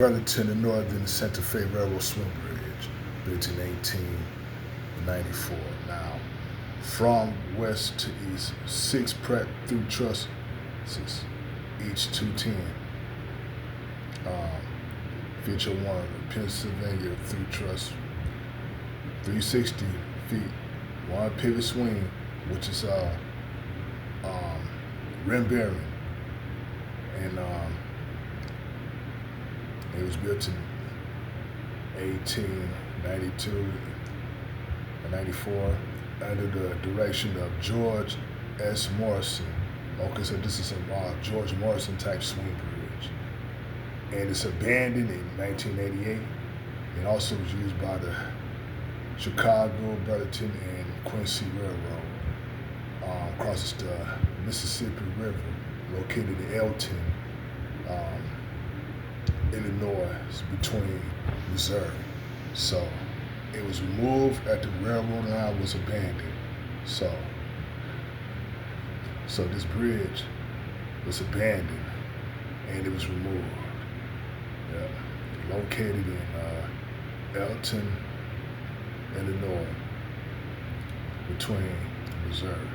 Burlington and Northern Santa Fe Railroad swing bridge, built in 1894. Now, from west to east, 6 Pratt through trusses, each 210. Feature 1, Pennsylvania through truss, 360 feet, 1 pivot swing, which is rim bearing, and it was built in 1892 and 94 under the direction of George S. Morrison. Okay, so this is a George Morrison type swing bridge. And it's abandoned in 1988. It also was used by the Chicago Burlington and Quincy Railroad. Crosses the Mississippi River, located in Alton, Illinois, between Missouri. So it was removed after the railroad line was abandoned. So this bridge was abandoned and it was removed. Yeah. Located in Alton, Illinois, between Missouri.